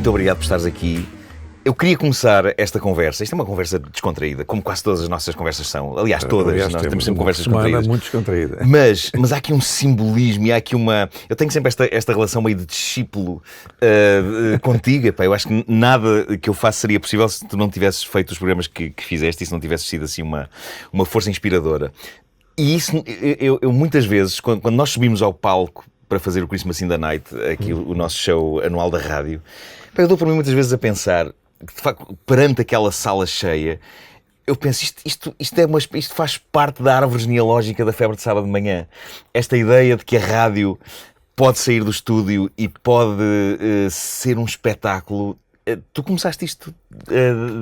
muito obrigado por estares aqui. Eu queria começar esta conversa. Isto é uma conversa descontraída, como quase todas as nossas conversas são. Aliás, todas. Nós temos sempre conversas descontraídas. Muito descontraída. Mas há aqui um simbolismo e há aqui uma... Eu tenho sempre esta relação meio de discípulo contigo. Epá, eu acho que nada que eu faça seria possível se tu não tivesses feito os programas que fizeste e se não tivesses sido assim uma força inspiradora. E isso, eu muitas vezes, quando nós subimos ao palco para fazer o Christmas in the Night, aqui o nosso show anual da rádio, eu dou para mim muitas vezes a pensar que, de facto, perante aquela sala cheia, eu penso, isto faz parte da árvore genealógica da Febre de Sábado de Manhã. Esta ideia de que a rádio pode sair do estúdio e pode ser um espetáculo. Tu começaste isto...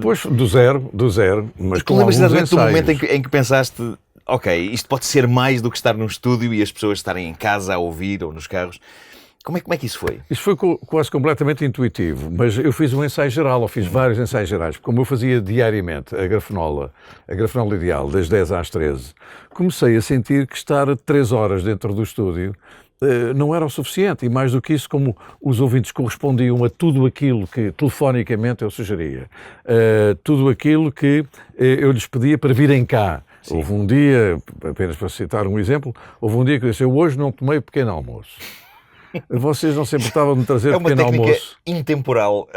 Pois, do zero, mas tu com alguns ensaios. Do momento em que pensaste, ok, isto pode ser mais do que estar num estúdio e as pessoas estarem em casa a ouvir ou nos carros. Como é que isso foi? Isso foi quase completamente intuitivo, mas eu fiz um ensaio geral, ou fiz vários ensaios gerais, como eu fazia diariamente a grafenola ideal, das 10 às 13, comecei a sentir que estar 3 horas dentro do estúdio não era o suficiente, e mais do que isso, como os ouvintes correspondiam a tudo aquilo que telefonicamente eu sugeria, tudo aquilo que eu lhes pedia para virem cá. Sim. Houve um dia, apenas para citar um exemplo, houve um dia que eu disse, eu hoje não tomei pequeno almoço. Vocês não se importavam de trazer pequeno almoço? É uma técnica intemporal.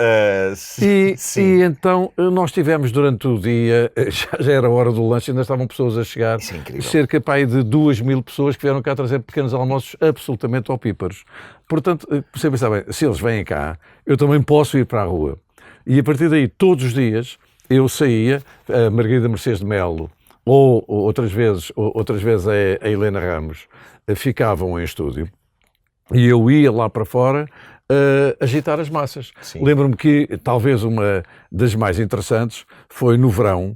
E então nós tivemos durante o dia, já era a hora do lanche, ainda estavam pessoas a chegar. Isso é incrível. Cerca de 2.000 pessoas que vieram cá trazer pequenos almoços absolutamente opíparos. Portanto, você pensava, bem, se eles vêm cá, eu também posso ir para a rua. E a partir daí, todos os dias, eu saía, a Margarida Mercedes de Melo, ou outras vezes a Helena Ramos, ficavam em estúdio. E eu ia lá para fora agitar as massas. Sim. Lembro-me que talvez uma das mais interessantes foi no verão,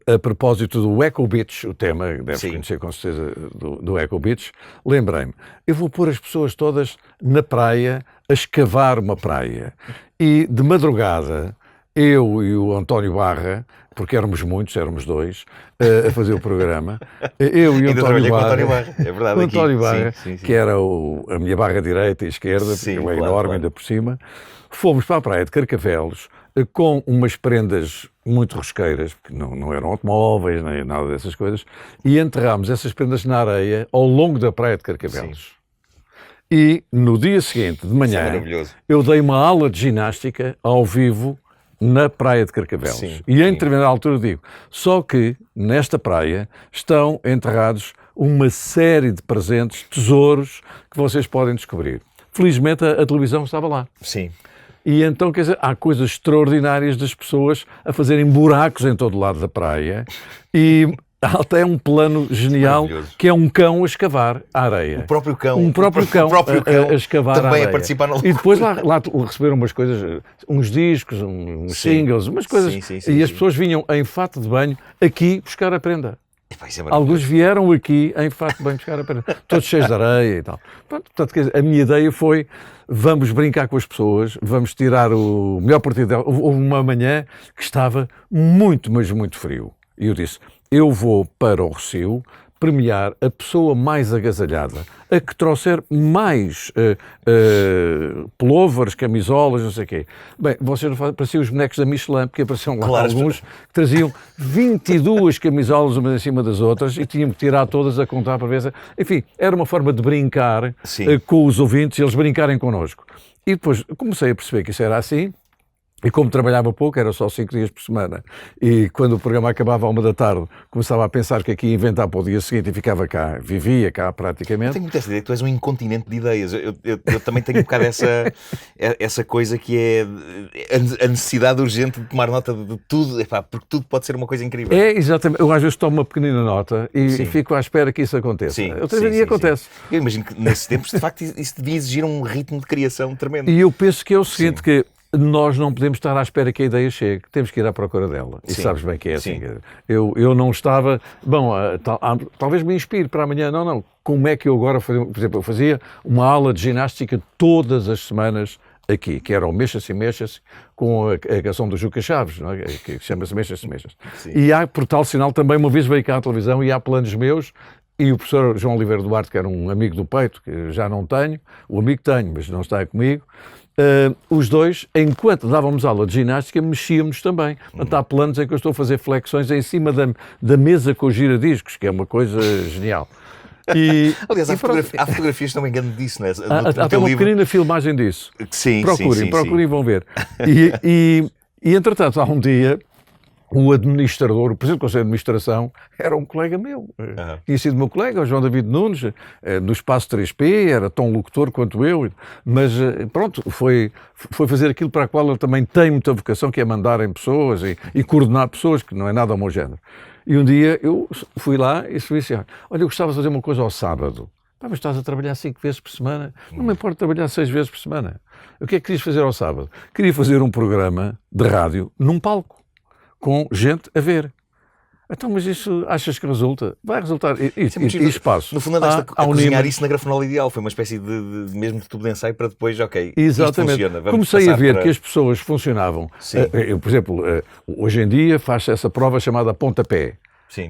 a propósito do Echo Beach, o tema, deves conhecer com certeza do Echo Beach, lembrei-me, eu vou pôr as pessoas todas na praia, a escavar uma praia. E de madrugada, eu e o António Barra, porque éramos muitos, éramos dois, a fazer o programa. Eu e o António Barra. É verdade. O António Barra, que era a minha barra direita e esquerda, porque ele é enorme ainda por cima. Fomos para a praia de Carcavelos com umas prendas muito rosqueiras, porque não eram automóveis, nem nada dessas coisas, e enterrámos essas prendas na areia ao longo da praia de Carcavelos. Sim. E no dia seguinte, de manhã, eu dei uma aula de ginástica ao vivo na praia de Carcavelos. E em determinada altura digo, só que nesta praia estão enterrados uma série de presentes, tesouros, que vocês podem descobrir. Felizmente a televisão estava lá. Sim. E então, quer dizer, há coisas extraordinárias das pessoas a fazerem buracos em todo o lado da praia e há até um plano genial que é um cão a escavar a areia. O próprio cão. A escavar também a areia. A participar no... E depois lá receberam umas coisas, uns discos, uns singles, umas coisas. E as pessoas vinham em fato de banho aqui buscar a prenda. Alguns vieram aqui em fato de banho buscar a prenda. Todos cheios de areia e tal. Portanto, quer dizer, a minha ideia foi, vamos brincar com as pessoas, vamos tirar o melhor partido dela. Houve uma manhã que estava muito, mas muito frio. E eu disse, eu vou para o Rossio premiar a pessoa mais agasalhada, a que trouxer mais pullovers, camisolas, não sei o quê. Bem, vocês não fazem, pareciam os bonecos da Michelin, porque apareciam lá alguns que traziam 22 camisolas umas em cima das outras e tinham que tirar todas a contar para ver. Enfim, era uma forma de brincar com os ouvintes e eles brincarem connosco. E depois comecei a perceber que isso era assim. E como trabalhava pouco, era só 5 dias por semana, e quando o programa acabava à 1 da tarde, começava a pensar que aqui ia inventar para o dia seguinte e ficava cá, vivia cá praticamente. Eu tenho muita essa ideia que tu és um incontinente de ideias. Eu também tenho um bocado essa coisa que é a necessidade urgente de tomar nota de tudo, porque tudo pode ser uma coisa incrível. É, exatamente. Eu às vezes tomo uma pequenina nota e fico à espera que isso aconteça. Outras vezes acontece. Eu imagino que nesses tempos, de facto, isso devia exigir um ritmo de criação tremendo. E eu penso que é o seguinte, que nós não podemos estar à espera que a ideia chegue, temos que ir à procura dela. E sabes bem que é assim. Eu não estava... Bom, talvez me inspire para amanhã. Não. Como é que eu agora... Por exemplo, eu fazia uma aula de ginástica todas as semanas aqui, que era o Mexa-se, com a canção do Juca Chaves, não é? Que chama-se Mexa-se. E há, por tal sinal, também uma vez veio cá à televisão e há planos meus. E o professor João Oliveira Duarte, que era um amigo do peito, que já não tenho, o amigo tenho, mas não está comigo, os dois, enquanto dávamos aula de ginástica, mexíamos também. Portanto, há planos em que eu estou a fazer flexões em cima da mesa com os giradiscos, que é uma coisa genial. Aliás, há fotografias, se não me engano, disso, não é? Há até uma pequenina filmagem disso. Sim, procurem e vão ver. E entretanto, há um dia, o administrador, o presidente do Conselho de Administração, era um colega meu. Tinha sido meu colega, o João David Nunes, do Espaço 3P, era tão locutor quanto eu, mas pronto, foi fazer aquilo para o qual ele também tem muita vocação, que é mandar em pessoas e coordenar pessoas, que não é nada ao meu género. E um dia eu fui lá e disse: olha, eu gostava de fazer uma coisa ao sábado. Mas estás a trabalhar 5 vezes por semana? Não me importa trabalhar 6 vezes por semana. O que é que querias fazer ao sábado? Queria fazer um programa de rádio num palco, com gente a ver. Então, mas isso achas que resulta? Vai resultar. E espaço. No fundo, andaste a cozinhar isso na Grafenola Ideal. Foi uma espécie de mesmo de tubo de ensaio para depois, ok, exatamente. Isto funciona. Comecei a ver que as pessoas funcionavam. Por exemplo, hoje em dia faz essa prova chamada pontapé. Sim.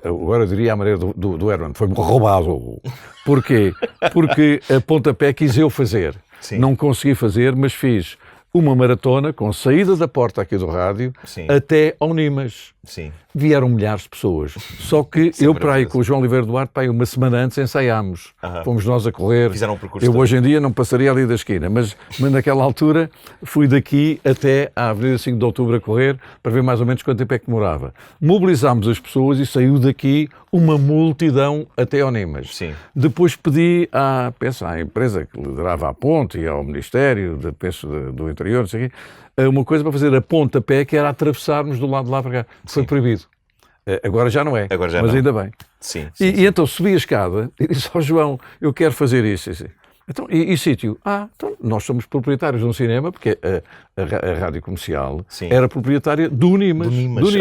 Agora eu diria à maneira do Herman, foi-me roubado. Porquê? Porque a pontapé quis eu fazer. Sim. Não consegui fazer, mas fiz uma maratona com saída da porta aqui do rádio até ao Nimas. Sim. Vieram milhares de pessoas. Só que eu para aí com o João Oliveira Duarte, para aí uma semana antes ensaiámos. Fomos nós a correr. Fizeram um percurso. Eu hoje em dia não passaria ali da esquina, mas naquela altura fui daqui até à Avenida 5 de Outubro a correr para ver mais ou menos quanto tempo é que demorava. Mobilizámos as pessoas e saiu daqui uma multidão até ao Nimas. Sim. Depois pedi à empresa que liderava a ponte e ao Ministério do Interior, não sei o quê, uma coisa para fazer a pontapé, que era atravessarmos do lado de lá para cá. Foi proibido. Agora já não é, mas ainda bem. Sim. E então subi a escada e disse ao João: eu quero fazer isso. Então, e sítio? Então nós somos proprietários de um cinema, porque a Rádio Comercial era proprietária do Nimas. Do Nimas.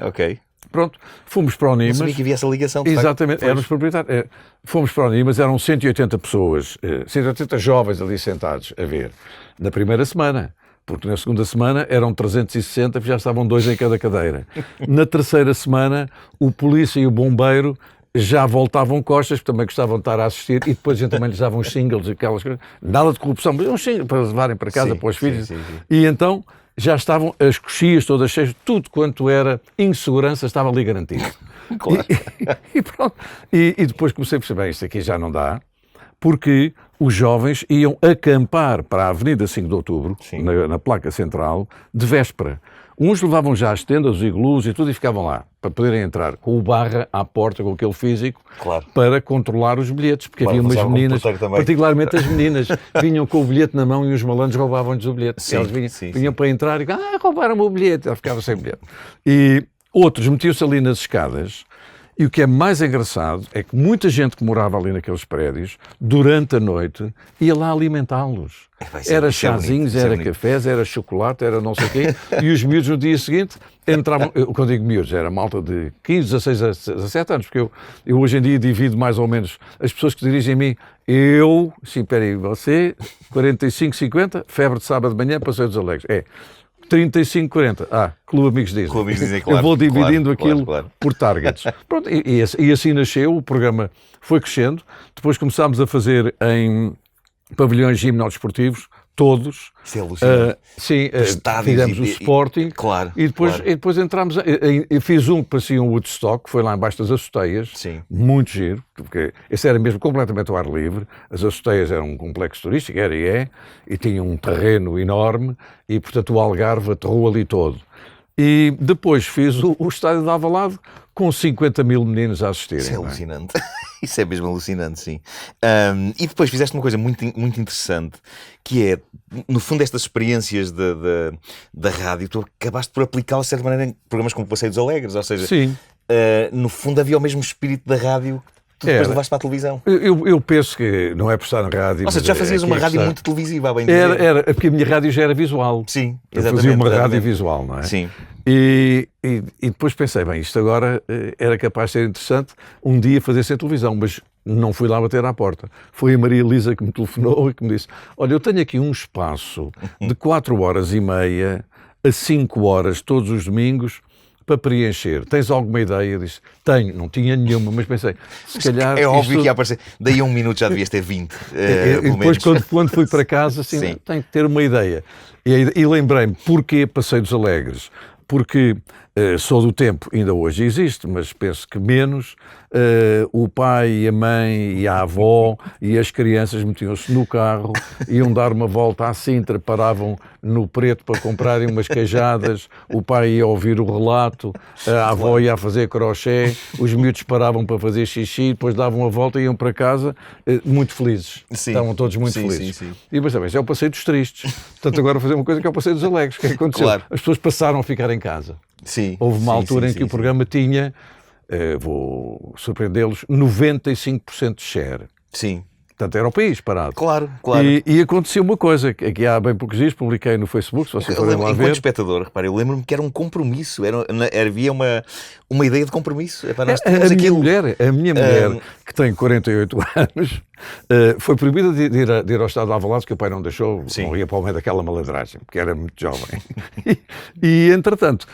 Ok. Pronto, fomos para o Nimas. Não sabia que havia essa ligação. Exatamente, éramos proprietários. Fomos para o Nimas, eram 180 pessoas, 180 jovens ali sentados a ver, na primeira semana. Porque na segunda semana eram 360, já estavam 2 em cada cadeira. Na terceira semana, o polícia e o bombeiro já voltavam costas, porque também gostavam de estar a assistir, e depois a gente também lhes dava uns singles e aquelas coisas. Nada de corrupção, mas uns singles para levarem para casa, para os filhos. Sim. E então já estavam as coxias todas cheias, tudo quanto era insegurança estava ali garantido. Claro. E pronto. E depois comecei a perceber: isto aqui já não dá, porque os jovens iam acampar para a Avenida 5 de Outubro, na placa central, de véspera. Uns levavam já as tendas, os iglus e tudo, e ficavam lá, para poderem entrar com o barra à porta, com aquele físico, para controlar os bilhetes, porque havia umas meninas, particularmente as meninas, vinham com o bilhete na mão e os malandros roubavam-lhes o bilhete. Elas vinham para entrar e roubaram-me o bilhete, ela ficava sem bilhete. E outros metiam-se ali nas escadas. E o que é mais engraçado é que muita gente que morava ali naqueles prédios, durante a noite, ia lá alimentá-los. Era chazinhos, era cafés, era chocolate, era não sei o quê. E os miúdos no dia seguinte entravam, quando digo miúdos, era malta de 15, 16 a 17 anos, porque eu hoje em dia divido mais ou menos as pessoas que dirigem a mim. Você, 45, 50, febre de sábado de manhã, Passeio dos Alegres. 35, 40. Clube Amigos Disney. Claro, eu vou dividindo aquilo claro. por targets. Pronto, e assim nasceu, o programa foi crescendo. Depois começámos a fazer em pavilhões gimnodesportivos, todos. Isso é alucinante. Fizemos o Sporting. Claro. E depois entramos. Eu fiz um que parecia um Woodstock, que foi lá embaixo das azoteias. Sim. Muito giro, porque esse era mesmo completamente ao ar livre. As azoteias eram um complexo turístico, e tinha um terreno enorme, e portanto o Algarve aterrou ali todo. E depois fiz o estádio de Alvalade com 50 mil meninos a assistirem. Isso é alucinante. Isso é mesmo alucinante, sim. E depois fizeste uma coisa muito interessante, que é, no fundo, estas experiências da rádio, tu acabaste por aplicá-las de certa maneira em programas como o Passeio dos Alegres, ou seja, no fundo havia o mesmo espírito da rádio que tu depois levaste para a televisão. Eu penso que não é por estar na rádio. Ou seja, já fazias uma rádio muito televisiva, bem dizer. Era, porque a minha rádio já era visual. Sim, exatamente. Eu fazia uma rádio visual, não é? Sim. E depois pensei, bem, isto agora era capaz de ser interessante um dia fazer sem televisão, mas não fui lá bater à porta. Foi a Maria Elisa que me telefonou e que me disse: olha, eu tenho aqui um espaço de 4 horas e meia a 5 horas todos os domingos para preencher. Tens alguma ideia? Eu disse, tenho, não tinha nenhuma, mas pensei, se calhar... É óbvio que ia aparecer. Daí a um minuto já devias ter 20. E depois, quando fui para casa, assim, Sim. tenho que ter uma ideia. E lembrei-me, porquê Passeio dos Alegres? Porque sou do tempo, ainda hoje existe, mas penso que menos, o pai e a mãe e a avó e as crianças metiam-se no carro, iam dar uma volta à Sintra, paravam no Preto para comprarem umas queijadas, o pai ia ouvir o relato, a avó ia a fazer crochê, os miúdos paravam para fazer xixi, depois davam a volta e iam para casa muito felizes. Sim. Estavam todos muito Sim, felizes. sim, sim. E depois também, isso é o Passeio dos Tristes. Portanto, agora fazer uma coisa que é o Passeio dos Alegres. O que é que aconteceu? Claro. As pessoas passaram a ficar em casa. Sim. Houve uma Sim, altura sim, em que sim, o programa tinha, vou surpreendê-los, 95% de share. Sim. Portanto, era o país parado. Claro, claro. E aconteceu uma coisa, que aqui há bem poucos dias, publiquei no Facebook, se vocês Eu forem lembro, lá enquanto ver. espectador, repare, eu lembro-me que era um compromisso, havia uma ideia de compromisso. Epá, nós A tínhamos minha aquilo. mulher, que tem 48 anos, foi proibida de ir ao estado de Alvalade, que o pai não deixou, Sim. não ia para o meio daquela malandragem, porque era muito jovem. Entretanto,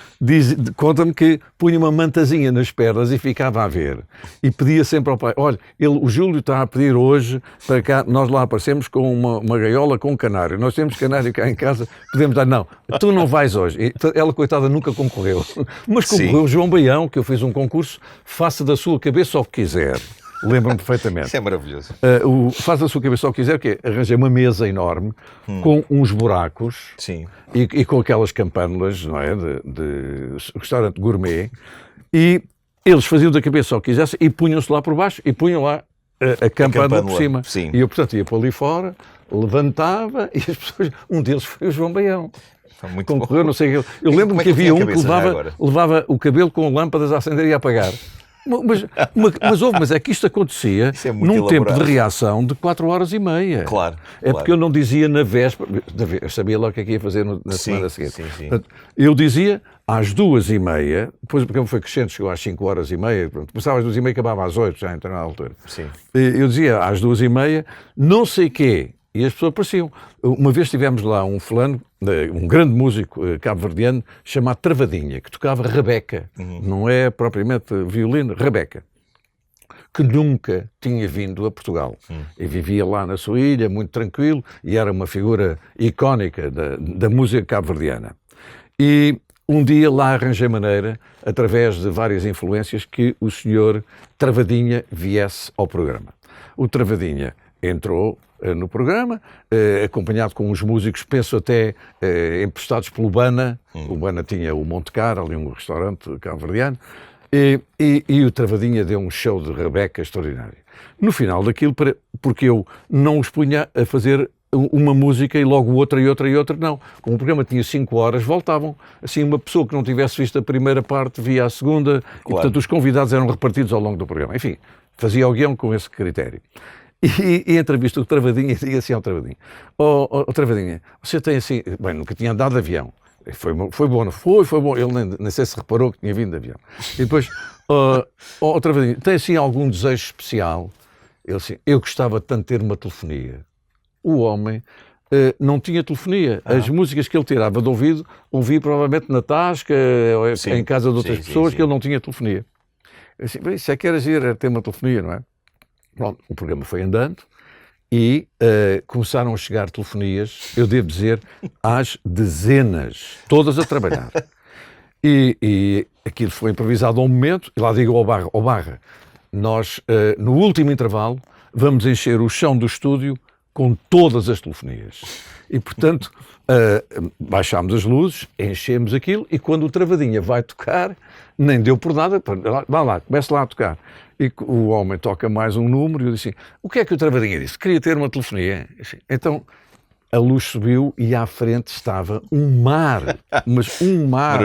conta-me que punha uma mantazinha nas pernas e ficava a ver. E pedia sempre ao pai, olha, o Júlio está a pedir hoje para cá, nós lá aparecemos com uma gaiola com um canário. Nós temos canário cá em casa, podemos dar, não, tu não vais hoje. E ela, coitada, nunca concorreu. Mas concorreu o João Baião, que eu fiz um concurso, faça da sua cabeça o que quiser. Lembro-me perfeitamente. Isso é maravilhoso. Faça da sua cabeça o que quiser, que é arranjei uma mesa enorme com uns buracos Sim. e com aquelas campânulas, não é, de restaurante gourmet, e eles faziam da cabeça o que quisessem e punham-se lá por baixo e punham lá a campânula por cima. Sim. E eu, portanto, ia para ali fora, levantava e as pessoas, um deles foi o João Baião. Muito Concorreu, bom. não sei o que. Eu lembro-me Como é que que havia tinha a um que cabeça já agora? levava o cabelo com lâmpadas a acender e a apagar. Mas é que isto acontecia Isso é muito num tempo elaborado. de reação de 4 horas e meia. Claro. É porque eu não dizia na véspera, eu sabia logo o que é que ia fazer na semana seguinte. Sim. Portanto, eu dizia às 2h30, depois o programa foi crescendo, chegou às 5h30, começava às 2h30 e acabava às 8h, já entrou na altura. Sim. Eu dizia às 2h30, não sei quê, e as pessoas apareciam. Uma vez tivemos lá um fulano, um grande músico cabo-verdiano, chamado Travadinha, que tocava Rebeca, não é propriamente violino, Rebeca, que nunca tinha vindo a Portugal. E vivia lá na sua ilha, muito tranquilo, e era uma figura icónica da música cabo-verdiana. E um dia lá arranjei maneira, através de várias influências, que o senhor Travadinha viesse ao programa. O Travadinha entrou no programa, acompanhado com uns músicos, penso até emprestados pelo Bana. O Bana tinha o Monte Caro, ali um restaurante cabo-verdiano, e o Travadinha deu um show de Rebeca extraordinário. No final daquilo, porque eu não os punha a fazer uma música e logo outra, não. Como o programa tinha 5 horas, voltavam. Assim, uma pessoa que não tivesse visto a primeira parte via a segunda, e portanto os convidados eram repartidos ao longo do programa. Enfim, fazia o guião com esse critério. E entrevista o Travadinha e diga assim ao Travadinha: Ó Travadinha, você tem assim... Bem, nunca tinha andado de avião. Foi bom, não foi? Foi bom. Ele nem sei se reparou que tinha vindo de avião. E depois, ó Travadinha, tem assim algum desejo especial? Ele assim, eu gostava tanto de ter uma telefonia. O homem não tinha telefonia. As músicas que ele tirava de ouvido, ouvia provavelmente na tasca, ou em casa de outras pessoas, que ele não tinha telefonia. Eu assim, bem, isso é que era giro, era ter uma telefonia, não é? Pronto, o programa foi andando e começaram a chegar telefonias, eu devo dizer, às dezenas, todas a trabalhar. E aquilo foi improvisado a um momento, e lá digo ao Barra, nós, no último intervalo, vamos encher o chão do estúdio com todas as telefonias. E, portanto, baixámos as luzes, enchemos aquilo, e quando o Travadinha vai tocar, nem deu por nada, vá lá, comece lá a tocar. E o homem toca mais um número, e eu disse assim, o que é que o Travadinha disse? Queria ter uma telefonia. Então, a luz subiu e à frente estava um mar, mas um mar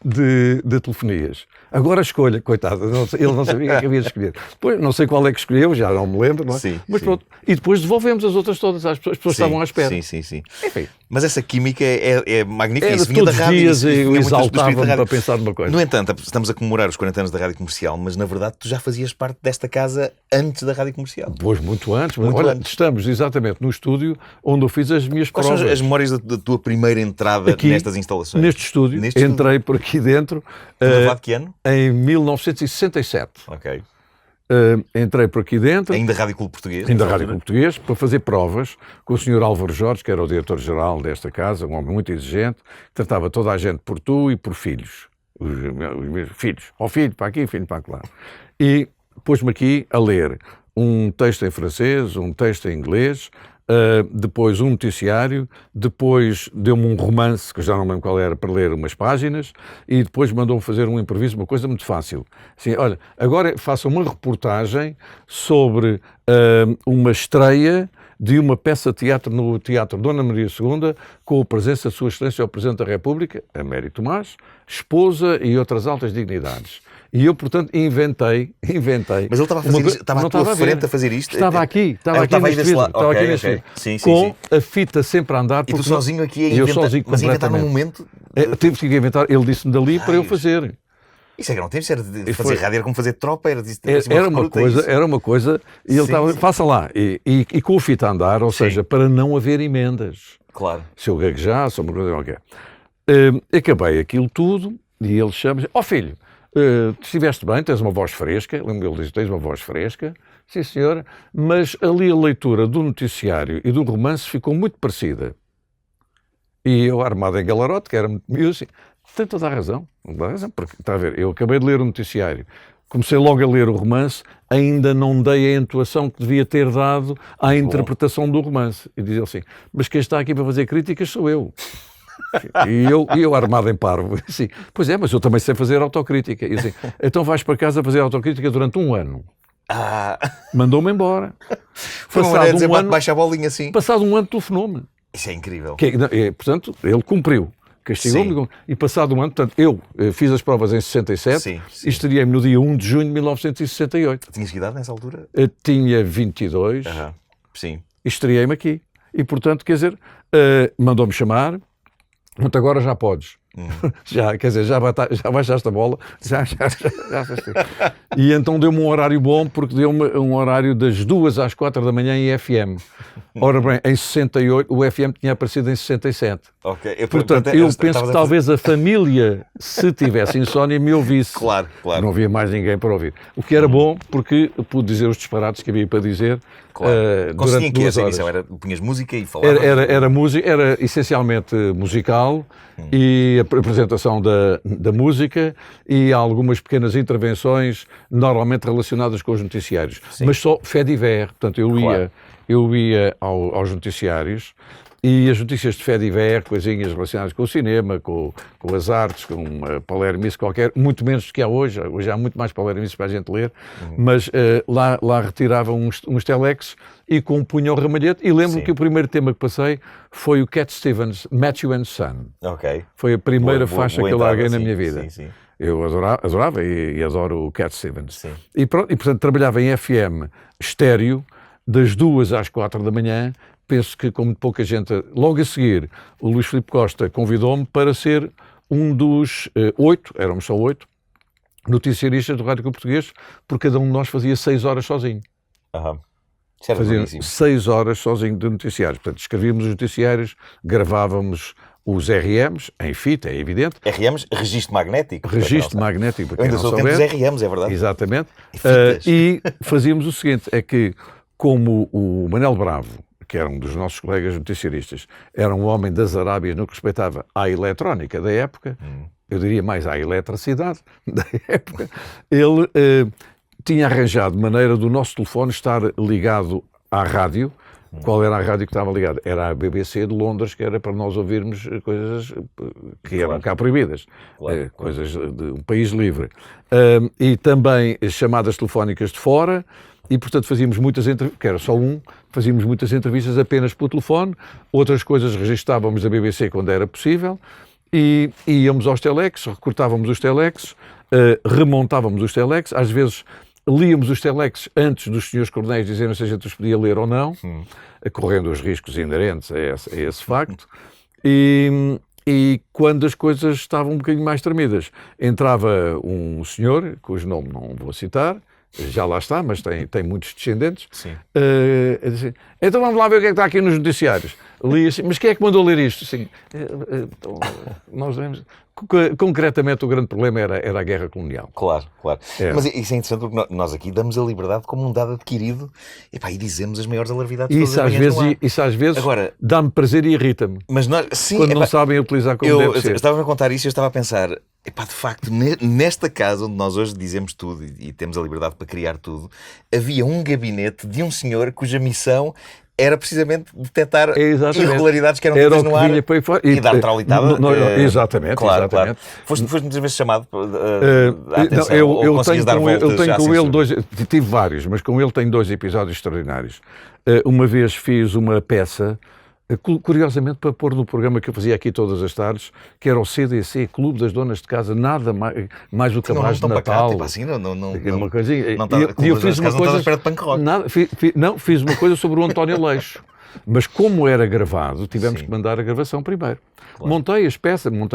de telefonias. Agora escolha, coitado, ele não sabia o que é que havia de escolher. Depois, não sei qual é que escolheu, já não me lembro, não é? Sim, mas pronto. E depois devolvemos as outras todas, as pessoas estavam à espera. Sim. Enfim, Mas essa química é magnífica. Era Isso vinha da todos os rádio. dias isso eu vinha muito do espírito da exaltava-me rádio. para pensar numa coisa. No entanto, estamos a comemorar os 40 anos da Rádio Comercial, mas na verdade tu já fazias parte desta casa antes da Rádio Comercial. Pois, muito antes. Mas, Muito olha, antes. estamos exatamente no estúdio onde eu fiz as minhas Quais provas. são as memórias da tua primeira entrada Aqui, nestas instalações? Neste estúdio. Neste estúdio. Entrei por aqui dentro Estamos a falar de que ano? em 1967. Ok. Entrei por aqui dentro. Ainda Rádio Clube Português? Ainda nessa Rádio altura? Português, para fazer provas com o Sr. Álvaro Jorge, que era o diretor-geral desta casa, um homem muito exigente, que tratava toda a gente por tu e por filhos. Os meus filhos. Ó filho para aqui, filho para lá. E pôs-me aqui a ler um texto em francês, um texto em inglês, depois um noticiário, depois deu-me um romance, que eu já não lembro qual era, para ler umas páginas, e depois mandou-me fazer um improviso, uma coisa muito fácil. Assim, olha, agora faça uma reportagem sobre uma estreia de uma peça de teatro no Teatro Dona Maria II, com a presença de Sua Excelência o Presidente da República, Américo Tomás, esposa e outras altas dignidades. E eu, portanto, inventei. Mas ele estava a fazer isto, estava à tua frente a fazer isto? Estava aqui, estava ele aqui estava aí neste desse vídeo. lado. Estava Ok, aqui neste ok. vídeo. Sim, sim, Com sim. a fita sempre a andar. E tu sozinho aqui a eu inventar, sozinho mas a inventar num completamente. momento... Tive que inventar, ele disse-me dali para eu Raios. fazer. Isso é que não temos, era de E fazer foi- rádio, era como fazer tropa, era disso. Era uma coisa, e ele Sim, estava, sim. faça lá, e com a fita a andar, ou seja, para não haver emendas. Claro. Se eu gaguejasse, ou uma coisa qualquer. Acabei aquilo tudo, e ele chama-me, filho, estiveste bem, tens uma voz fresca, lembro que ele disse, tens uma voz fresca, sim senhora, mas ali a leitura do noticiário e do romance ficou muito parecida. E eu, armado em galarote, que era muito miúdo, assim, tem toda a razão, porque, está a ver, eu acabei de ler o noticiário, comecei logo a ler o romance, ainda não dei a entoação que devia ter dado à interpretação do romance. E diz ele assim, mas quem está aqui para fazer críticas sou eu. E eu armado em parvo, assim, pois é, mas eu também sei fazer autocrítica. E assim, então vais para casa fazer autocrítica durante um ano. Mandou-me embora. Foi uma maneira de dizer, baixa a bolinha assim. Passado um ano telefonou-me. Isso é incrível. Portanto, ele cumpriu. Castigou-me e passado um ano, portanto, eu fiz as provas em 67 Sim. e estreei-me no dia 1 de junho de 1968. Tinhas que idade nessa altura? Eu tinha 22 Sim. e estreei-me aqui. E, portanto, quer dizer, mandou-me chamar, portanto, agora já podes. Já, quer dizer, já baixaste a bola, já. E então deu-me um horário bom, porque deu-me um horário das 2 às 4 da manhã em FM. Ora bem, em 68, o FM tinha aparecido em 67. Ok. Portanto, eu penso que talvez a família, se tivesse insónia, me ouvisse. Claro. Não havia mais ninguém para ouvir. O que era bom, porque pude dizer os disparates que havia para dizer durante 2 horas. Punhas música e falavas? Era música, era essencialmente musical e a apresentação da música e algumas pequenas intervenções normalmente relacionadas com os noticiários. Sim. Mas só fait divers. Portanto, eu ia aos noticiários e as notícias de fait divers, coisinhas relacionadas com o cinema, com as artes, com uma palermice qualquer, muito menos do que há hoje. Hoje há muito mais palermice para a gente ler, mas lá retiravam uns telex e compunham o ramalhete. E lembro-me que o primeiro tema que passei foi o Cat Stevens, Matthew and Son. Ok. Foi a primeira faixa que eu larguei na minha sim, vida. Sim. Eu adorava e adoro o Cat Stevens. Sim. E portanto, trabalhava em FM estéreo, das 2 às 4 da manhã. Penso que, como pouca gente... Logo a seguir, o Luís Filipe Costa convidou-me para ser um dos 8, éramos só 8, noticiaristas do Rádio Clube Português, porque cada um de nós fazia 6 horas sozinho. Isso era Fazia bueníssimo. 6 horas sozinho de noticiários. Portanto, escrevíamos os noticiários, gravávamos os RMs, em fita, é evidente. RMs, registro magnético. Registro magnético, para Eu quem ainda não sou o tempo dos souber. RMs, é verdade. Exatamente. fitas. E fazíamos o seguinte, é que como o Manel Bravo, que era um dos nossos colegas noticiaristas, era um homem das Arábias no que respeitava à eletrónica da época, eu diria mais à eletricidade da época, ele tinha arranjado maneira do nosso telefone estar ligado à rádio. Qual era a rádio que estava ligada? Era a BBC de Londres, que era para nós ouvirmos coisas que eram cá proibidas, coisas de um país livre. E também chamadas telefónicas de fora, e portanto fazíamos muitas entrevistas, que era só fazíamos muitas entrevistas apenas pelo telefone, outras coisas registávamos a BBC quando era possível, e íamos aos telex, recortávamos os telex, remontávamos os telex, às vezes líamos os telex antes dos senhores coronéis dizerem se a gente os podia ler ou não, correndo os riscos inerentes a esse facto, E quando as coisas estavam um bocadinho mais tremidas, entrava um senhor, cujo nome não vou citar, já lá está, mas tem muitos descendentes. Sim. Assim, então vamos lá ver o que é que está aqui nos noticiários. Li assim, mas quem é que mandou ler isto? Assim, nós lemos. Concretamente, o grande problema era a guerra colonial. Claro, claro. É. Mas isso é interessante porque nós aqui damos a liberdade como um dado adquirido e dizemos as maiores alarvidades todas as manhãs no ar. Isso às vezes Agora, dá-me prazer e irrita-me. Mas nós, sim, Quando não sabem utilizar como deve ser. Estava a contar isso e eu estava a pensar, de facto, nesta casa onde nós hoje dizemos tudo e temos a liberdade para criar tudo, havia um gabinete de um senhor cuja missão era precisamente detectar irregularidades que eram feitas no ar e dar traulitada. Exatamente, claro, exatamente. Claro. Foste muitas vezes chamado a atenção, eu tenho dar voltas. Eu tenho com ele dois, tive vários, mas com ele tenho 2 episódios extraordinários. Uma vez fiz uma peça, curiosamente para pôr no programa que eu fazia aqui todas as tardes, que era o CDC, Clube das Donas de Casa, nada mais do que a de Natal. Tipo assim, uma coisinha. E eu fiz uma coisa perto de punk rock. Não, fiz uma coisa sobre o António Leixo. Mas como era gravado, tivemos que mandar a gravação primeiro. Claro. Montei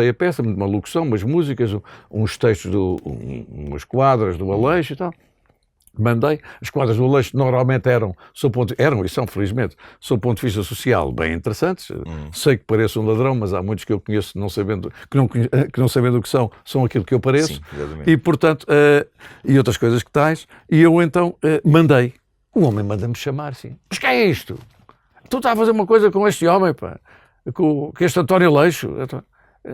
a peça, uma locução, umas músicas, uns textos, umas quadras do Aleixo e tal. Mandei. As quadras do Aleixo normalmente eram e são, felizmente, sob o ponto de vista social, bem interessantes. Sei que pareço um ladrão, mas há muitos que eu conheço que não sabendo o que são aquilo que eu pareço. Sim, e, portanto, e outras coisas que tais. E eu então mandei. O homem manda-me chamar, sim. Mas que é isto? Tu estás a fazer uma coisa com este homem, pá. Com este António Leixo.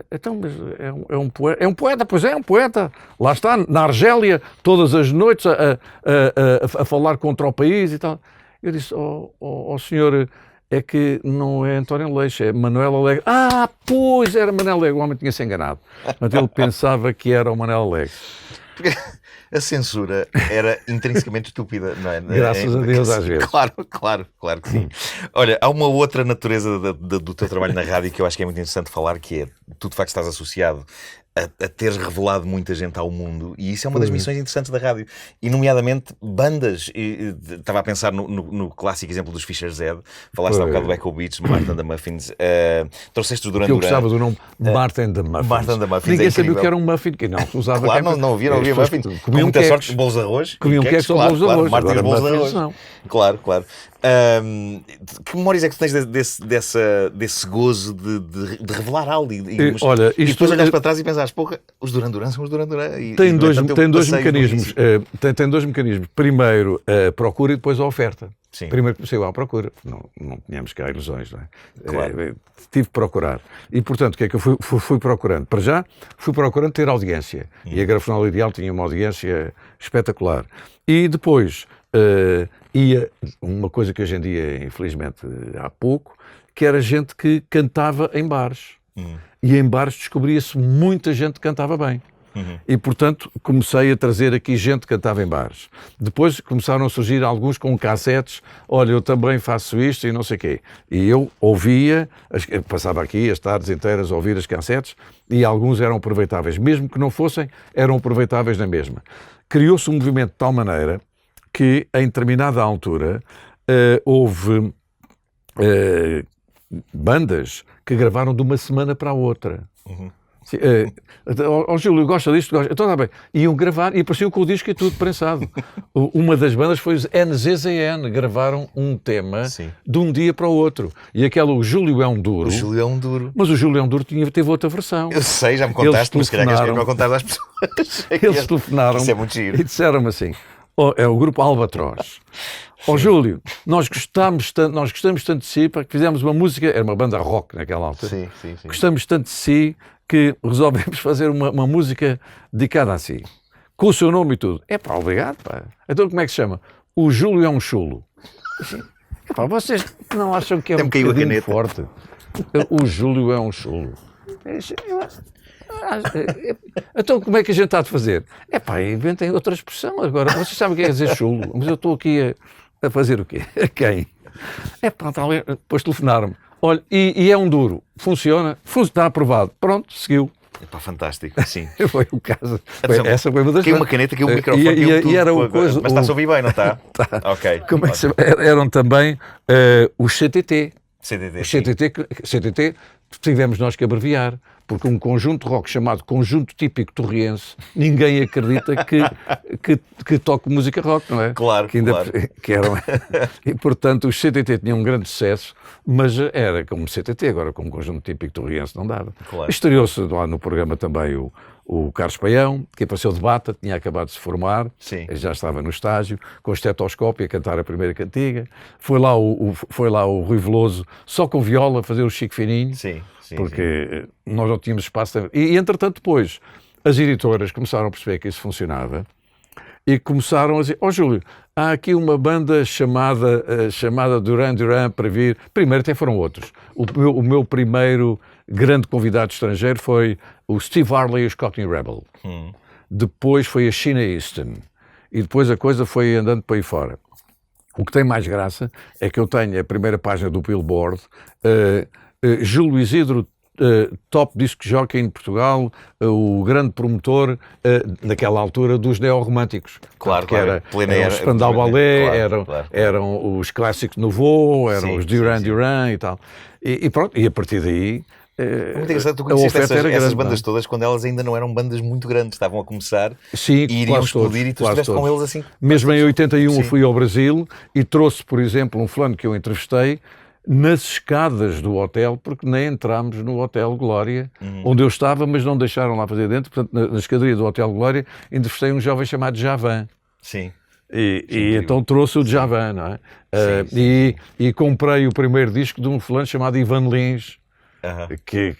Então, mas é um poeta, pois é um poeta. Lá está, na Argélia, todas as noites a falar contra o país e tal. Eu disse, senhor, é que não é António Leixo, é Manuel Alegre. Ah, pois, era Manuel Alegre, o homem tinha-se enganado. Mas ele pensava que era o Manuel Alegre. A censura era intrinsecamente estúpida, não é? Graças a Deus, às vezes. Claro que sim. Olha, há uma outra natureza do teu trabalho na rádio que eu acho que é muito interessante falar, que é, tu de facto estás associado a teres revelado muita gente ao mundo, e isso é uma das missões interessantes da rádio, e nomeadamente bandas. Estava a pensar no clássico exemplo dos Fischer Zed, falaste há um bocado do Echo Beats, Martin and the Muffins, trouxeste o Duran Duran. Eu gostava do nome Martin and the Muffins. Ninguém sabia o que era um muffin, que não se usava. Claro, não havia muffins. Com muita sorte, bolos de arroz. Comiam queques ou bolos de arroz. Martin e bolos de arroz. Claro. Que memórias é que tu tens desse gozo de revelar algo? E depois olhas para trás e pensas, porra, os Duran Duran são os Duran Duran. Tem dois mecanismos. Tem 2 mecanismos. Primeiro, a procura e depois a oferta. Sim. Primeiro comecei à procura. Não tínhamos cá ilusões, não é? Claro. Tive que procurar. E, portanto, o que é que eu fui procurando? Para já, fui procurando ter audiência. E a Grafonal Ideal tinha uma audiência espetacular. E depois ia uma coisa que hoje em dia, infelizmente, há pouco, que era gente que cantava em bares. E em bares descobria-se muita gente que cantava bem. E, portanto, comecei a trazer aqui gente que cantava em bares. Depois começaram a surgir alguns com cassetes. Olha, eu também faço isto e não sei o quê. E eu ouvia, passava aqui as tardes inteiras a ouvir as cassetes, e alguns eram aproveitáveis. Mesmo que não fossem, eram aproveitáveis na mesma. Criou-se um movimento de tal maneira que, em determinada altura, houve bandas que gravaram de uma semana para a outra. Júlio, gosta disto? Gosta. Então está bem. Iam gravar e apareciam com o disco e tudo prensado. Uma das bandas foi os NZZN, gravaram um tema de um dia para o outro. E aquela, o Júlio é um duro. O Júlio é um duro. Mas o Júlio é um duro teve outra versão. Eu sei, já me contaste, mas se calhar queres que eu contasse às pessoas. Eles telefonaram. Isso é muito giro. E disseram-me assim, é o grupo Albatroz. Júlio, nós gostamos tanto de si, para que fizemos uma música, era uma banda rock naquela altura. Sim. Gostamos tanto de si que resolvemos fazer uma música dedicada a si, com o seu nome e tudo. Obrigado, pá. Então como é que se chama? O Júlio é um chulo. Assim, vocês não acham que é um bocadinho forte? O Júlio é um chulo. Então como é que a gente está a fazer? Inventem outra expressão agora. Vocês sabem o que é dizer chulo, mas eu estou aqui a fazer o quê? A quem? Depois telefonaram-me. Olha, e é um duro. Funciona? Está aprovado. Pronto, seguiu. Fantástico, sim. Foi o caso. Essa foi uma das... Caiu uma caneta, caiu o microfone. E era uma coisa... Mas está-se a ouvir bem, não está? Tá. Ok. Como é que eram também os CTT. CTT, CTT tivemos nós que abreviar, porque um conjunto de rock chamado Conjunto Típico Torriense, ninguém acredita que toque música rock, não é? Claro, claro. Que eram, e, portanto, os CTT tinham um grande sucesso, mas era como CTT, agora como Conjunto Típico Torriense não dava. Claro. Estreou-se lá no programa também o Carlos Paião, que apareceu de bata, tinha acabado de se formar, Sim. já estava no estágio, com o estetoscópio a cantar a primeira cantiga. Foi lá o Rui Veloso, só com viola, fazer o Chico Fininho, Sim, porque nós não tínhamos espaço. E entretanto, depois, as editoras começaram a perceber que isso funcionava e começaram a dizer: Júlio, há aqui uma banda chamada Duran Duran para vir. Primeiro até foram outros. O meu primeiro grande convidado estrangeiro foi o Steve Harley e os Cockney Rebel. Depois foi a Sheena Easton. E depois a coisa foi andando para aí fora. O que tem mais graça é que eu tenho a primeira página do Billboard, Júlio Isidro, top disc jockey em Portugal, o grande promotor naquela altura dos neorromânticos. Claro, que claro. Eram os Spandau Ballet, claro. eram os Clássicos Nouveau, eram os Duran Duran e tal. E pronto, e a partir daí É muito engraçado, tu conheceste essas bandas todas quando elas ainda não eram bandas muito grandes, estavam a começar e iriam explodir e tu estiveste com eles assim. Mesmo em 81 eu fui ao Brasil e trouxe, por exemplo, um fulano que eu entrevistei nas escadas do hotel, porque nem entrámos no Hotel Glória, onde eu estava, mas não deixaram lá fazer dentro. Portanto, na escadaria do Hotel Glória, entrevistei um jovem chamado Javan. Sim. E então trouxe o Javan, não é? E comprei o primeiro disco de um fulano chamado Ivan Lins, que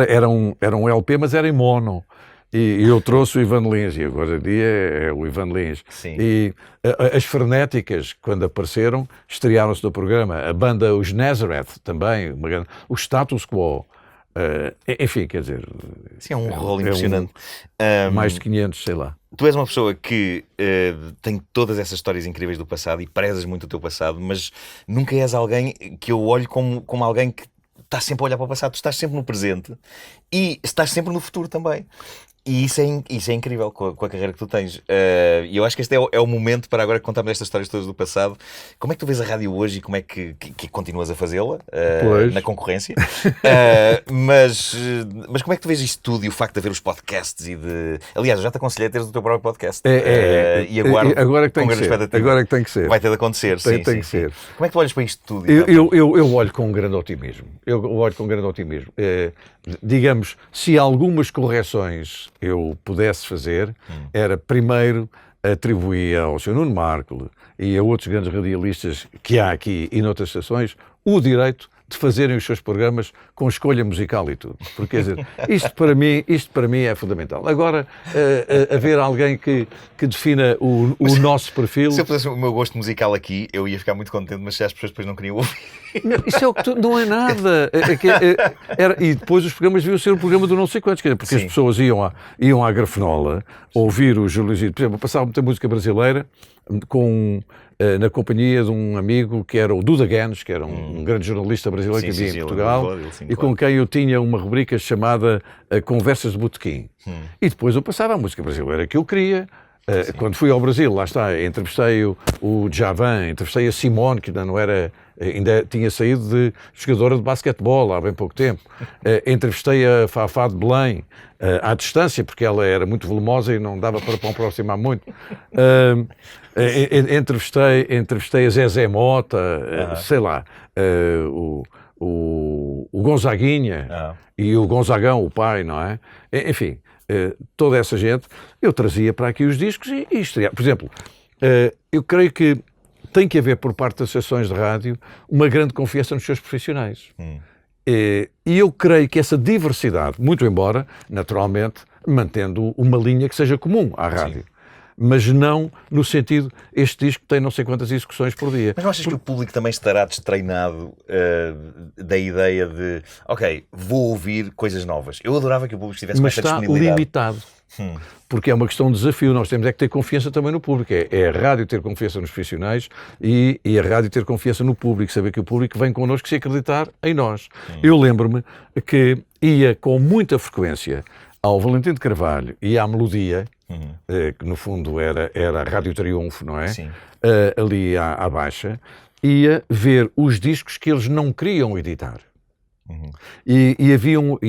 era um LP, mas era em mono. E eu trouxe o Ivan Lins, e agora em dia é o Ivan Lins. Sim. E as Frenéticas, quando apareceram, estrearam-se no programa. A banda Os Nazareth também, o Status Quo. Enfim, quer dizer... Sim, é um rolo impressionante. Mais de 500, sei lá. Tu és uma pessoa que tem todas essas histórias incríveis do passado e prezas muito o teu passado, mas nunca és alguém que eu olho como alguém que está sempre a olhar para o passado. Tu estás sempre no presente e estás sempre no futuro também. E isso é incrível com a carreira que tu tens. E eu acho que este é o momento para agora contarmos estas histórias todas do passado. Como é que tu vês a rádio hoje e como é que continuas a fazê-la na concorrência? Mas como é que tu vês isto tudo e o facto de haver os podcasts e de... Aliás, eu já te aconselhei a teres o teu próprio podcast. E agora que tem que ser. Agora que tem que ser. Vai ter de acontecer. Tem que ser. Como é que tu olhas para isto tudo? Eu olho com um grande otimismo. Digamos, se algumas correções eu pudesse fazer, era primeiro atribuir ao Sr. Nuno Marco e a outros grandes radialistas que há aqui e noutras estações o direito de fazerem os seus programas com escolha musical e tudo. Porque, quer dizer, isto para mim é fundamental. Agora, haver alguém que defina o nosso perfil... Se eu pusesse o meu gosto musical aqui, eu ia ficar muito contente, mas se as pessoas depois não queriam ouvir... Isso é o que não é nada. E depois os programas deviam ser um programa do não sei quantos, porque as pessoas iam à grafenola ouvir o Júlio Isidro. Por exemplo, passava muita música brasileira na companhia de um amigo que era o Duda Ganes, que era um grande jornalista brasileiro que vivia em Portugal, e com quem eu tinha uma rubrica chamada Conversas de Botequim. E depois eu passava a música brasileira que eu queria. Quando fui ao Brasil, lá está, entrevistei o Javan, entrevistei a Simone, que ainda tinha saído de jogadora de basquetebol há bem pouco tempo. Entrevistei a Fafá de Belém, à distância, porque ela era muito volumosa e não dava para aproximar muito. Entrevistei a Zezé Mota, sei lá, o Gonzaguinha e o Gonzagão, o pai, não é? Enfim, toda essa gente, eu trazia para aqui os discos e estreava. Por exemplo, eu creio que tem que haver por parte das estações de rádio uma grande confiança nos seus profissionais. E eu creio que essa diversidade, muito embora, naturalmente, mantendo uma linha que seja comum à rádio. Sim. Mas não no sentido, este disco tem não sei quantas execuções por dia. Mas não achas que o público também estará destreinado da ideia de, ok, vou ouvir coisas novas? Eu adorava que o público estivesse com essa disponibilidade. Mas está limitado. Porque é uma questão de desafio. Nós temos que ter confiança também no público. É a rádio ter confiança nos profissionais e a rádio ter confiança no público. Saber que o público vem connosco se acreditar em nós. Eu lembro-me que ia com muita frequência ao Valentim de Carvalho e à Melodia, que no fundo era a Rádio Triunfo, não é? Sim. Ali à Baixa, ia ver os discos que eles não queriam editar. E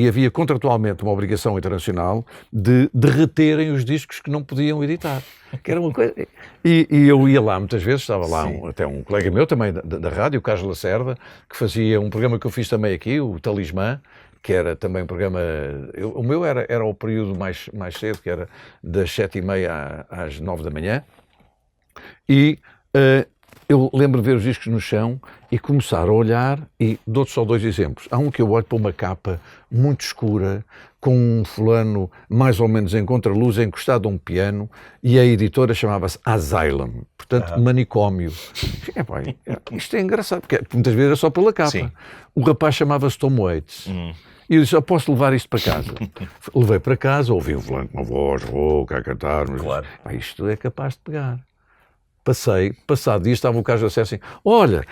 havia contratualmente uma obrigação internacional de derreterem os discos que não podiam editar. Que era uma coisa... E eu ia lá muitas vezes, estava lá até um colega meu também da rádio, o Carlos Lacerda, que fazia um programa que eu fiz também aqui, o Talismã, que era também um programa... O meu era o período mais cedo, que era das 7h30 às 9 da manhã. E eu lembro de ver os discos no chão e começar a olhar, e dou-te só 2 exemplos. Há um que eu olho para uma capa muito escura, com um fulano mais ou menos em contraluz, encostado a um piano, e a editora chamava-se Asylum, portanto, manicômio. Isto é engraçado, porque muitas vezes era só pela capa. Sim. O rapaz chamava-se Tom Waits. E eu disse, posso levar isto para casa? Levei para casa, ouvi um fulano com uma voz rouca a cantar, mas Claro. Isto é capaz de pegar. Passado dias estava o Carlos a dizer assim, olha,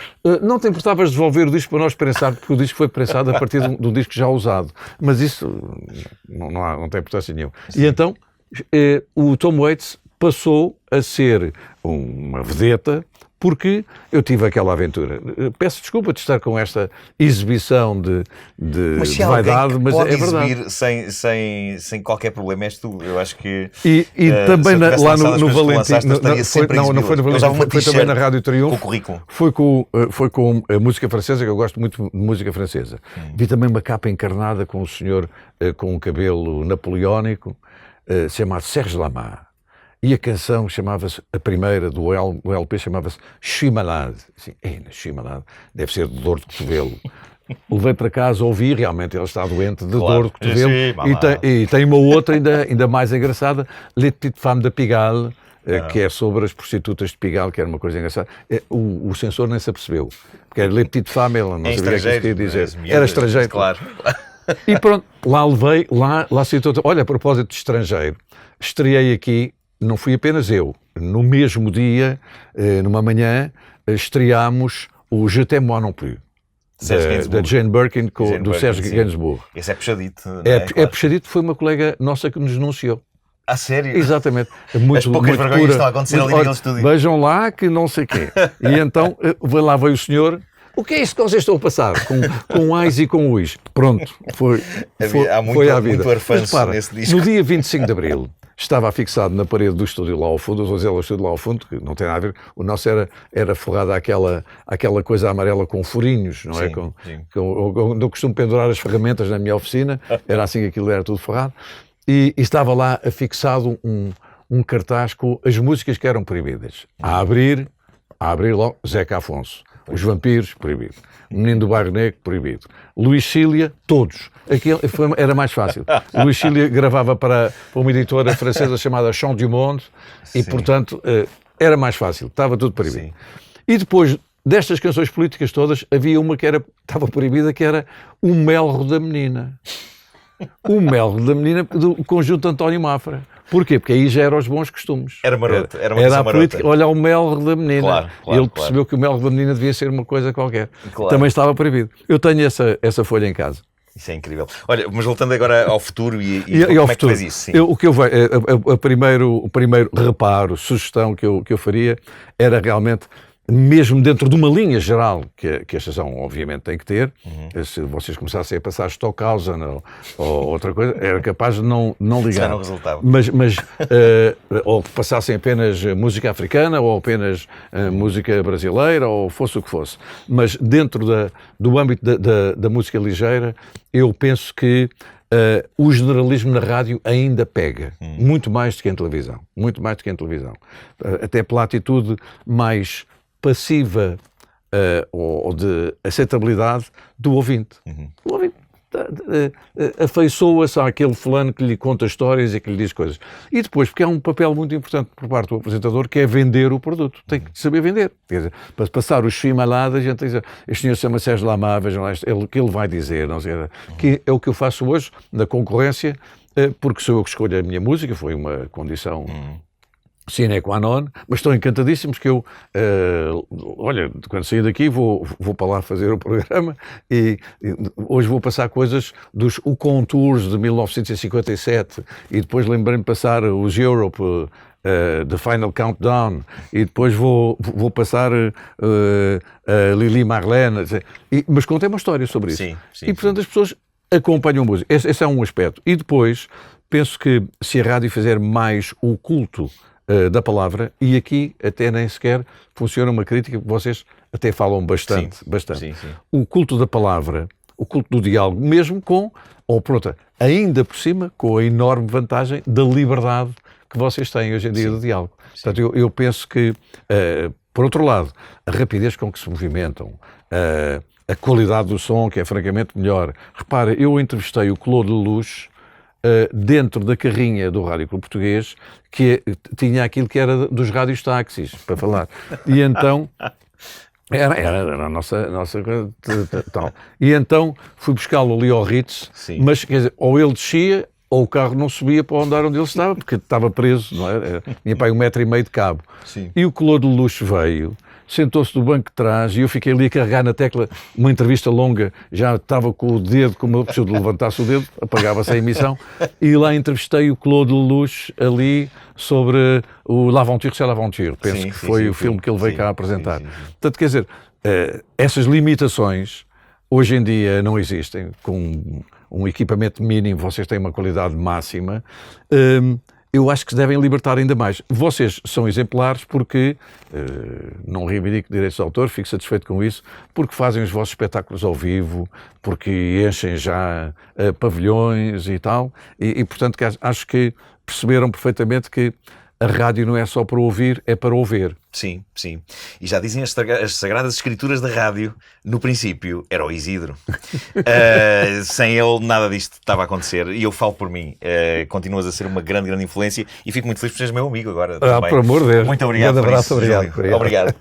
não te importavas de devolver o disco para nós prensar, porque o disco foi prensado a partir de um disco já usado. Mas isso não tem importância nenhuma. Sim. E então o Tom Waits passou a ser uma vedeta, porque eu tive aquela aventura. Peço desculpa de estar com esta exibição de vaidade, mas é verdade. Exibir sem qualquer problema és tu. Eu acho que... E também lá no Valentim... Não foi no Valentim, foi também na Rádio Triunfo. Com o currículo. Foi com a música francesa, que eu gosto muito de música francesa. Vi também uma capa encarnada com o senhor com um cabelo napoleónico, chamado Serge Lama. E a canção chamava-se, a primeira do LP chamava-se Je suis malade. Assim, je suis malade, deve ser de dor de cotovelo. Levei para casa, ouvi, realmente ele está doente de dor de cotovelo. E tem uma outra ainda mais engraçada, Les Petites Femmes de Pigalle, que é sobre as prostitutas de Pigalle, que era uma coisa engraçada. O censor nem se apercebeu, porque era Les Petites Femmes, ele não sabia o que isso queria dizer. Era estrangeiro. Claro. E pronto, lá levei, lá citou, olha, a propósito de estrangeiro, estreiei aqui. Não fui apenas eu. No mesmo dia, numa manhã, estreámos o Je t'aime moi non plus, da Jane Birkin, do Serge Gainsbourg. Esse é puxadito. É puxadito, foi uma colega nossa que nos denunciou. A sério? Exatamente. As poucas vergonhas estão a acontecer ali naquele estúdio. Vejam lá que não sei quê. E então, lá veio o senhor... O que é isto que vocês estão a passar? Com ais e com uis. Pronto, foi a vida. Muito arfanço nesse disco. No dia 25 de Abril, estava afixado na parede do estúdio lá ao fundo, o estúdio lá ao fundo, que não tem nada a ver, o nosso era forrado àquela coisa amarela com furinhos, não é? Eu costumo pendurar as ferramentas na minha oficina, era assim que aquilo era tudo forrado, e estava lá afixado um cartaz com as músicas que eram proibidas. A abrir logo, Zeca Afonso. Os Vampiros, proibido. O Menino do Bairro Negro, proibido. Luís Cília, todos. Era mais fácil. Luís Cília gravava para uma editora francesa chamada Chant du Monde e, portanto, era mais fácil. Estava tudo proibido. Sim. E depois destas canções políticas todas, havia uma que estava proibida, que era O Melro da Menina. O Melro da Menina do conjunto António Mafra. Porquê? Porque aí já eram os bons costumes. Era maroto. Era a política. Olha, o melro da menina. Claro, ele percebeu que o melro da menina devia ser uma coisa qualquer. Claro. Também estava proibido. Eu tenho essa folha em casa. Isso é incrível. Olha, mas voltando agora ao futuro e ao como futuro. É que faz isso? Sim. O que eu vejo, o primeiro reparo, sugestão que eu faria era realmente, mesmo dentro de uma linha geral que a estação obviamente tem que ter, se vocês começassem a passar Stockhausen ou outra coisa, era capaz de não ligar. Já não resultava. Mas ou que passassem apenas música africana ou apenas música brasileira ou fosse o que fosse. Mas dentro do âmbito da música ligeira, eu penso que o generalismo na rádio ainda pega, muito mais do que em televisão. Muito mais do que em televisão. Até pela atitude mais passiva ou de aceitabilidade do ouvinte. O ouvinte afeiçoa-se àquele fulano que lhe conta histórias e que lhe diz coisas. E depois, porque há um papel muito importante por parte do apresentador, que é vender o produto. Tem que saber vender. Quer dizer, para passar os chimalada, a gente tem que dizer, este senhor chama Sérgio Lama, vejam lá, o que ele vai dizer, não sei, que é o que eu faço hoje na concorrência, porque sou eu que escolho a minha música, foi uma condição sine qua non, mas estão encantadíssimos que eu, olha, quando sair daqui vou para lá fazer o programa e hoje vou passar coisas dos Contours de 1957 e depois lembrei-me de passar os Europe The Final Countdown, e depois vou passar a Lili Marlene, mas contei uma história sobre isso. Sim, sim, e portanto as pessoas acompanham a música. Esse é um aspecto. E depois, penso que se a rádio fizer mais o culto da palavra, e aqui até nem sequer funciona uma crítica, que vocês até falam bastante. Sim. O culto da palavra, o culto do diálogo, mesmo ainda por cima, com a enorme vantagem da liberdade que vocês têm hoje em dia do diálogo. Portanto, eu penso que, por outro lado, a rapidez com que se movimentam, a qualidade do som, que é francamente melhor. Repara, eu entrevistei o Claude Lelouch dentro da carrinha do Rádio Clube Português, que tinha aquilo que era dos rádios táxis, para falar. E então... Era a nossa tal. E então fui buscá-lo ali ao Ritz, mas quer dizer, ou ele descia ou o carro não subia para o andar onde ele estava, porque estava preso, não é? Tinha para aí 1,5 metro de cabo. Sim. E o Claude Lelouch veio, sentou-se no banco de trás e eu fiquei ali a carregar na tecla, uma entrevista longa, já estava com o dedo, como ele precisou de levantar-se o dedo, apagava-se a emissão, e lá entrevistei o Claude Lelouch ali sobre o L'Aventure, c'est l'Aventure, penso que foi o filme que ele veio cá apresentar. Portanto, quer dizer, essas limitações hoje em dia não existem, com um equipamento mínimo, vocês têm uma qualidade máxima, eu acho que se devem libertar ainda mais. Vocês são exemplares porque, não reivindico direitos de autor, fico satisfeito com isso, porque fazem os vossos espetáculos ao vivo, porque enchem já pavilhões e tal, e portanto acho que perceberam perfeitamente que a rádio não é só para ouvir, é para ouvir. Sim. E já dizem as sagradas escrituras da rádio, no princípio, era o Isidro. Sem ele, nada disto estava a acontecer. E eu falo por mim. Continuas a ser uma grande influência e fico muito feliz por seres meu amigo agora. Por amor de Deus. Muito obrigado. Um grande abraço, por isso, obrigado. Obrigado.